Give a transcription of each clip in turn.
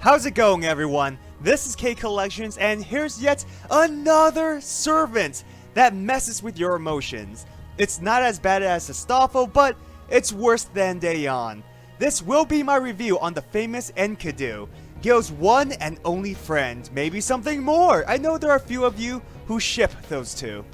How's it going, everyone? This is K Collections, and here's yet another servant that messes with your emotions. It's not as bad as Astolfo, but it's worse than Dayan. This will be my review on the famous Enkidu, Gil's one and only friend, maybe something more. I know there are a few of you who ship those two.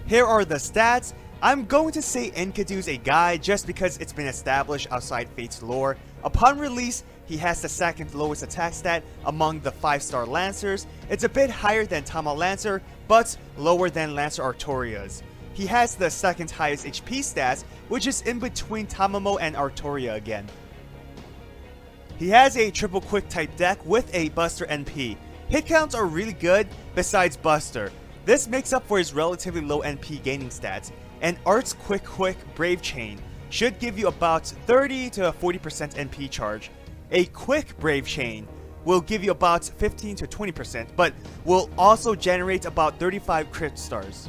Here are the stats. I'm going to say Enkidu's a guy just because it's been established outside Fate's lore. Upon release, he has the second lowest attack stat among the 5-star Lancers. It's a bit higher than Tama Lancer, but lower than Lancer Artorias. He has the second highest HP stats, which is in between Tamamo and Artoria again. He has a triple quick type deck with a Buster NP. Hit counts are really good besides Buster. This makes up for his relatively low NP gaining stats. And Art's quick Brave Chain should give you about 30 to 40% NP charge. A quick Brave Chain will give you about 15 to 20%, but will also generate about 35 crit stars.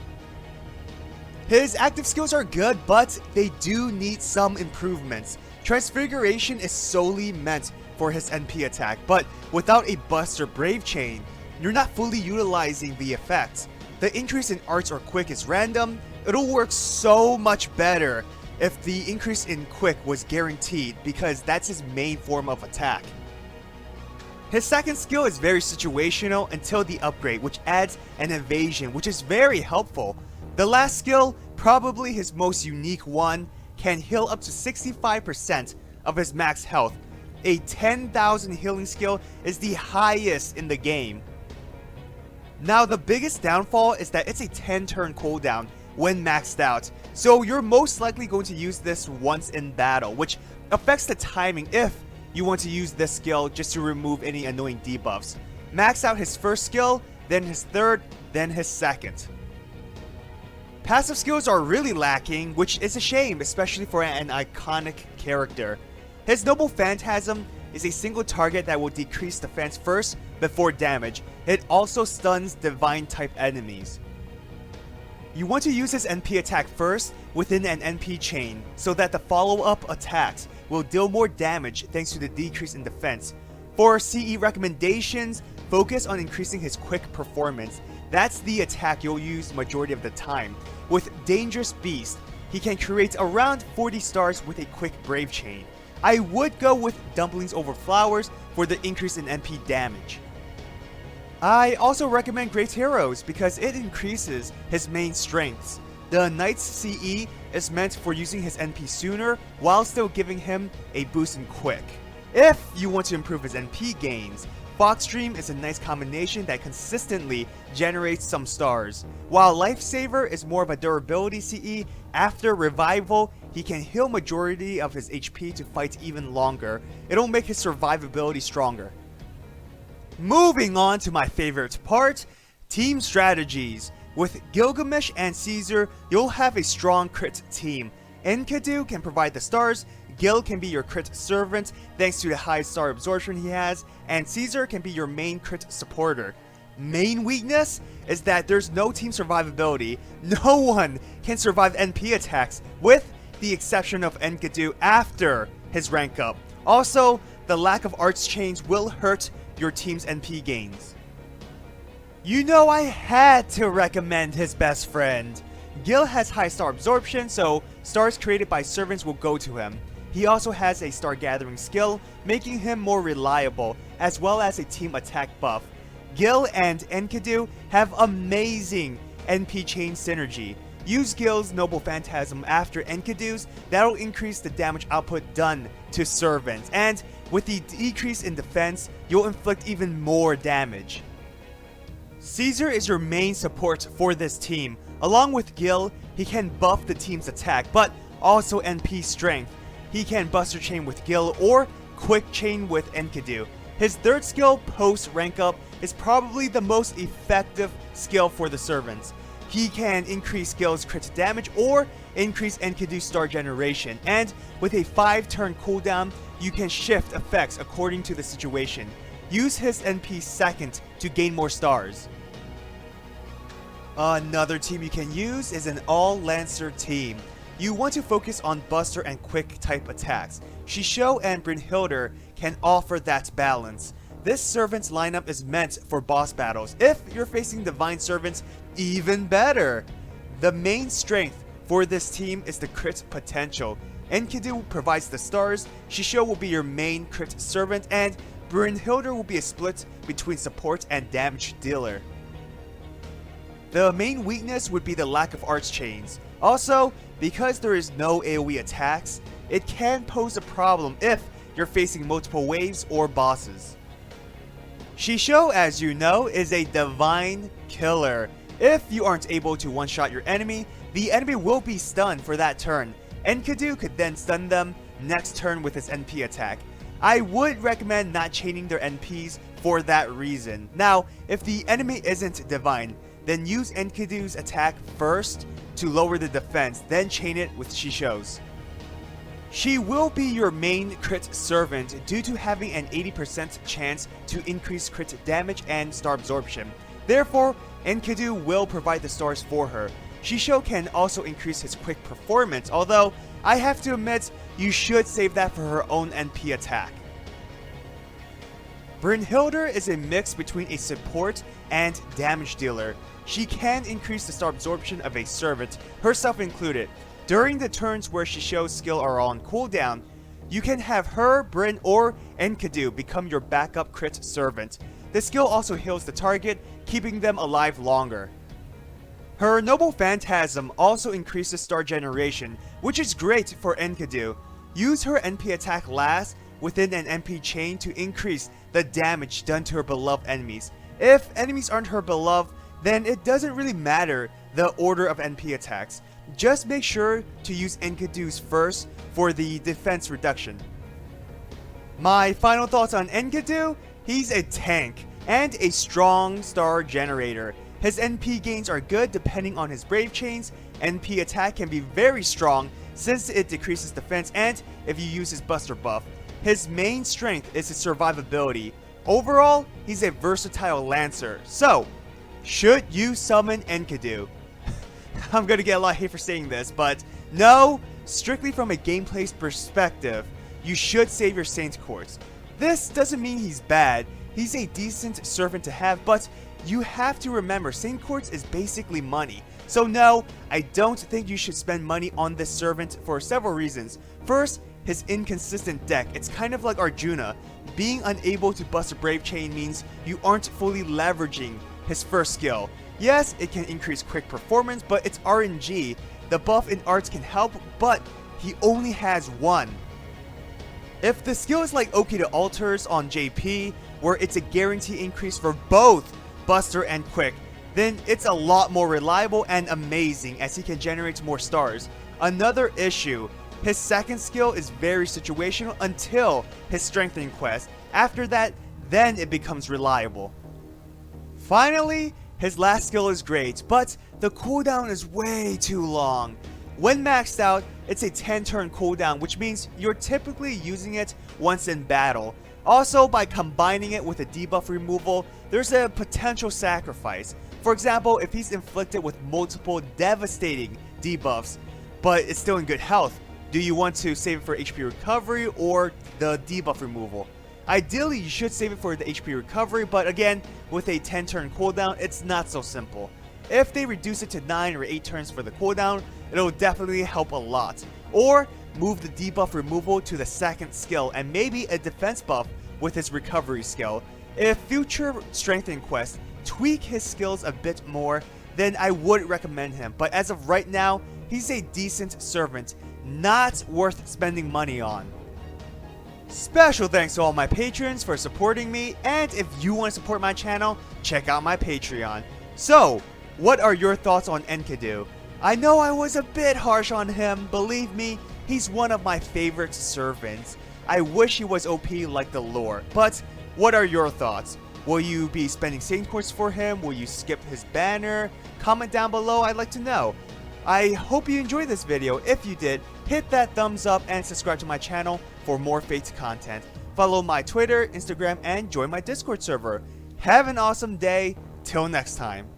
His active skills are good, but they do need some improvements. Transfiguration is solely meant for his NP attack, but without a Buster Brave Chain, you're not fully utilizing the effects. The increase in Arts or Quick is random. It'll work so much better if the increase in Quick was guaranteed, because that's his main form of attack. His second skill is very situational until the upgrade, which adds an evasion, which is very helpful. The last skill, probably his most unique one, can heal up to 65% of his max health. A 10,000 healing skill is the highest in the game. Now the biggest downfall is that it's a 10-turn cooldown when maxed out, so you're most likely going to use this once in battle, which affects the timing if you want to use this skill just to remove any annoying debuffs. Max out his first skill, then his third, then his second. Passive skills are really lacking, which is a shame, especially for an iconic character. His Noble Phantasm is a single target that will decrease defense first before damage. It also stuns divine type enemies. You want to use his NP attack first within an NP chain so that the follow-up attacks will deal more damage thanks to the decrease in defense. For CE recommendations, focus on increasing his quick performance. That's the attack you'll use majority of the time. With Dangerous Beast, he can create around 40 stars with a quick Brave Chain. I would go with Dumplings over Flowers for the increase in NP damage. I also recommend Great Heroes because it increases his main strengths. The Knight's CE is meant for using his NP sooner while still giving him a boost in quick. If you want to improve his NP gains, Fox Dream is a nice combination that consistently generates some stars. While Lifesaver is more of a durability CE, after revival, he can heal majority of his HP to fight even longer. It'll make his survivability stronger. Moving on to my favorite part, team strategies. With Gilgamesh and Caesar, you'll have a strong crit team. Enkidu can provide the stars, Gil can be your crit servant thanks to the high star absorption he has, and Caesar can be your main crit supporter. Main weakness is that there's no team survivability. No one can survive NP attacks with the exception of Enkidu after his rank up. Also, the lack of arts chains will hurt your team's NP gains. You know I had to recommend his best friend. Gil has high star absorption, so stars created by servants will go to him. He also has a star gathering skill, making him more reliable, as well as a team attack buff. Gil and Enkidu have amazing NP chain synergy. Use Gil's Noble Phantasm after Enkidu's, that'll increase the damage output done to servants, and with the decrease in defense, you'll inflict even more damage. Caesar is your main support for this team. Along with Gil, he can buff the team's attack, but also NP strength. He can Buster Chain with Gil or Quick Chain with Enkidu. His third skill post rank up is probably the most effective skill for the servants. He can increase Gil's crit damage or increase Enkidu's star generation, and with a 5-turn cooldown, you can shift effects according to the situation. Use his NP second to gain more stars. Another team you can use is an all-Lancer team. You want to focus on Buster and Quick type attacks. Shisho and Brynhildr can offer that balance. This servant's lineup is meant for boss battles. If you're facing divine servants, even better. The main strength for this team is the crit potential. Enkidu provides the stars, Shisho will be your main crit servant, and Brynhildr will be a split between support and damage dealer. The main weakness would be the lack of arch chains. Also, because there is no AoE attacks, it can pose a problem if you're facing multiple waves or bosses. Shisho, as you know, is a divine killer. If you aren't able to one-shot your enemy, the enemy will be stunned for that turn. Enkidu could then stun them next turn with his NP attack. I would recommend not chaining their NPs for that reason. Now, if the enemy isn't divine, then use Enkidu's attack first to lower the defense, then chain it with Shisho's. She will be your main crit servant due to having an 80% chance to increase crit damage and star absorption. Therefore, Enkidu will provide the stars for her. Shisho can also increase his quick performance, although I have to admit you should save that for her own NP attack. Brynhildr is a mix between a support and damage dealer. She can increase the star absorption of a servant, herself included. During the turns where Shisho's skill are on cooldown, you can have her, Bryn, or Enkidu become your backup crit servant. The skill also heals the target, keeping them alive longer. Her Noble Phantasm also increases star generation, which is great for Enkidu. Use her NP attack last within an NP chain to increase the damage done to her beloved enemies. If enemies aren't her beloved, then it doesn't really matter the order of NP attacks. Just make sure to use Enkidu's first for the defense reduction. My final thoughts on Enkidu: he's a tank and a strong star generator. His NP gains are good depending on his brave chains. NP attack can be very strong since it decreases defense and if you use his buster buff. His main strength is his survivability. Overall, he's a versatile lancer. So, should you summon Enkidu? I'm gonna get a lot of hate for saying this, but no, strictly from a gameplay perspective, you should save your Saint Quartz. This doesn't mean he's bad, he's a decent servant to have, but you have to remember Saint Quartz is basically money. So no, I don't think you should spend money on this servant for several reasons. First, his inconsistent deck. It's kind of like Arjuna. Being unable to bust a Brave Chain means you aren't fully leveraging his first skill. Yes, it can increase quick performance, but it's RNG. The buff in arts can help, but he only has one. If the skill is like Oki to Altars on JP, where it's a guarantee increase for both Buster and Quick, then it's a lot more reliable and amazing as he can generate more stars. Another issue, his second skill is very situational until his strengthening quest. After that, then it becomes reliable. Finally, his last skill is great, but the cooldown is way too long. When maxed out, it's a 10-turn cooldown, which means you're typically using it once in battle. Also, by combining it with a debuff removal, there's a potential sacrifice. For example, if he's inflicted with multiple devastating debuffs, but it's still in good health, do you want to save it for HP recovery or the debuff removal? Ideally, you should save it for the HP recovery, but again, with a 10-turn cooldown, it's not so simple. If they reduce it to 9 or 8 turns for the cooldown, it'll definitely help a lot. Or move the debuff removal to the second skill and maybe a defense buff with his recovery skill. If future strengthening quests tweak his skills a bit more, then I would recommend him. But as of right now, he's a decent servant, not worth spending money on. Special thanks to all my patrons for supporting me, and if you want to support my channel, check out my Patreon. So, what are your thoughts on Enkidu? I know I was a bit harsh on him, believe me, he's one of my favorite servants. I wish he was OP like the lore, but what are your thoughts? Will you be spending Saint Quartz for him? Will you skip his banner? Comment down below, I'd like to know. I hope you enjoyed this video. If you did, hit that thumbs up and subscribe to my channel for more Fate content. Follow my Twitter, Instagram, and join my Discord server. Have an awesome day. Till next time.